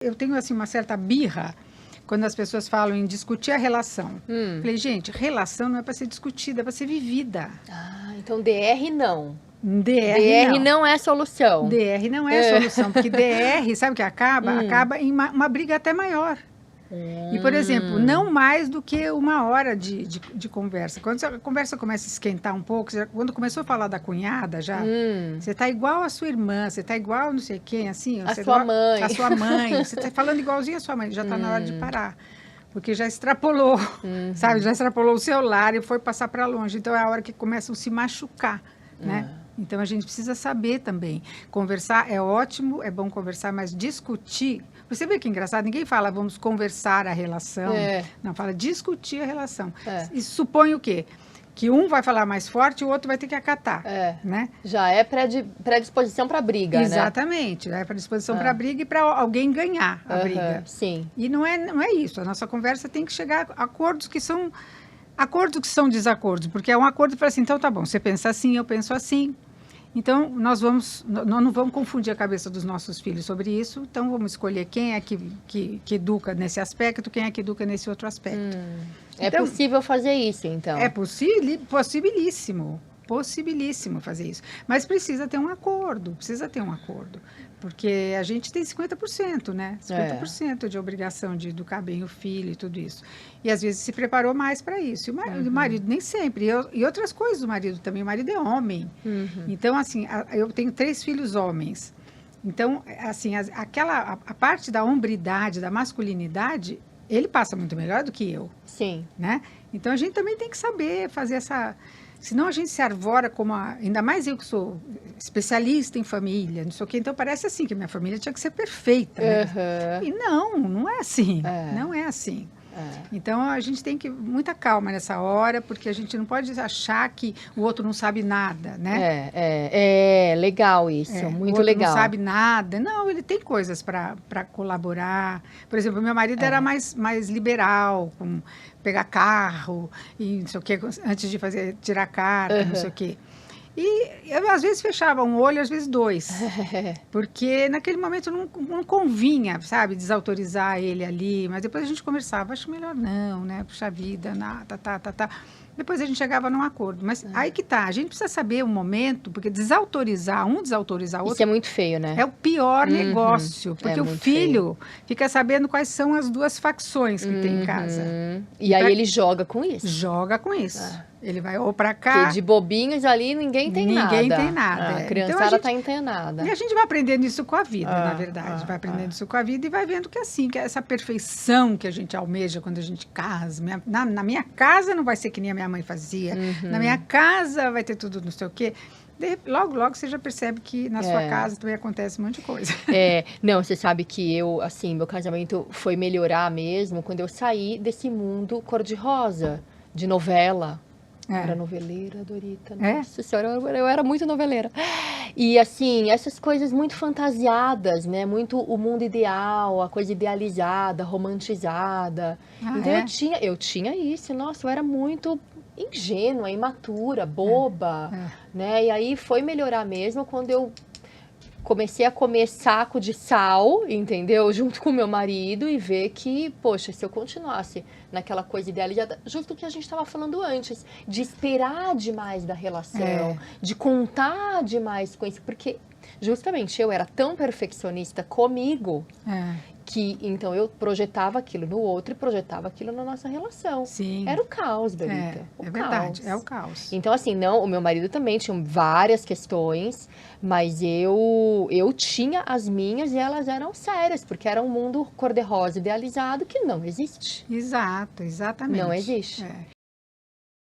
Eu tenho, assim, uma certa birra quando as pessoas falam em discutir a relação. Falei, gente, relação não é para ser discutida, é para ser vivida. Ah, então DR não. DR não é solução. DR não é solução, porque DR, sabe o que acaba? Acaba em uma briga até maior. E, por exemplo, não mais do que 1 hora de conversa. Quando a conversa começa a esquentar um pouco, quando começou a falar da cunhada já, você tá igual a sua irmã, você tá igual não sei quem, assim. A sua mãe. A sua mãe. Você tá falando igualzinho a sua mãe, já tá na hora de parar. Porque já extrapolou, sabe? Já extrapolou o seu lar e foi passar para longe. Então, é a hora que começam a se machucar, né? Então, a gente precisa saber também. Conversar é ótimo, é bom conversar, mas discutir... Você vê que é engraçado? Ninguém fala, vamos conversar a relação. Não, fala discutir a relação. Isso supõe o quê? Que um vai falar mais forte e o outro vai ter que acatar, né? Já é predisposição para briga, exatamente, né? É predisposição para briga e para alguém ganhar a briga. Sim. E não é isso. A nossa conversa tem que chegar a acordos que são desacordos, porque é um acordo para assim, então tá bom, você pensa assim, eu penso assim. Então, nós não vamos confundir a cabeça dos nossos filhos sobre isso, então vamos escolher quem é que educa nesse aspecto, quem é que educa nesse outro aspecto. É possível fazer isso, então? É possibilíssimo fazer isso. Mas precisa ter um acordo, porque a gente tem 50%, né? 50% de obrigação de educar bem o filho e tudo isso. E às vezes se preparou mais para isso. E o marido nem sempre. E outras coisas do marido também. O marido é homem. Então, assim, eu tenho 3 filhos homens. Então, assim, a parte da hombridade, da masculinidade, ele passa muito melhor do que eu. Sim. Né? Então, a gente também tem que saber fazer essa... Senão a gente se arvora como ainda mais eu que sou especialista em família, não sei o quê. Então parece assim que minha família tinha que ser perfeita, né? E não é assim, não é assim. Então a gente tem que muita calma nessa hora, porque a gente não pode achar que o outro não sabe nada, né? Legal isso, muito legal. Não sabe nada, não, ele tem coisas para colaborar. Por exemplo, meu marido era mais liberal, com pegar carro e não sei o quê, antes de tirar carta, não sei o quê. E eu, às vezes, fechava um olho, às vezes 2. Porque naquele momento não convinha, sabe, desautorizar ele ali. Mas depois a gente conversava, acho melhor não, né? Puxa vida, tá. Depois a gente chegava num acordo. Mas aí que tá, a gente precisa saber o momento, porque desautorizar o outro... Isso é muito feio, né? É o pior negócio. Porque o filho fica sabendo quais são as 2 facções que tem em casa. E aí ele joga com isso. Joga com isso. Ele vai ou pra cá... Porque de bobinhos ali ninguém tem nada. Ninguém tem nada. A criançada tá internada. E a gente vai aprendendo isso com a vida, na verdade. Vai aprendendo isso com a vida e vai vendo que assim, que essa perfeição que a gente almeja quando a gente casa. Na minha casa não vai ser que nem a minha mãe fazia. Na minha casa vai ter tudo não sei o quê. Logo você já percebe que na sua casa também acontece um monte de coisa. Não, você sabe que meu casamento foi melhorar mesmo quando eu saí desse mundo cor-de-rosa, de novela. Era noveleira, Dorita. Nossa senhora, eu era muito noveleira. E assim, essas coisas muito fantasiadas, né? Muito o mundo ideal, a coisa idealizada, romantizada. Então eu tinha isso, nossa, eu era muito ingênua, imatura, boba, né? E aí foi melhorar mesmo quando eu comecei a comer saco de sal, entendeu? Junto com o meu marido e ver que, poxa, se eu continuasse naquela coisa idealizada, justo o que a gente estava falando antes, de esperar demais da relação, de contar demais com isso, porque justamente eu era tão perfeccionista comigo que, então, eu projetava aquilo no outro e projetava aquilo na nossa relação. Sim. Era o caos, Dorita. Verdade, é o caos. Então, assim, não, o meu marido também tinha várias questões, mas eu tinha as minhas e elas eram sérias, porque era um mundo cor-de-rosa idealizado que não existe. Exato, exatamente. Não existe.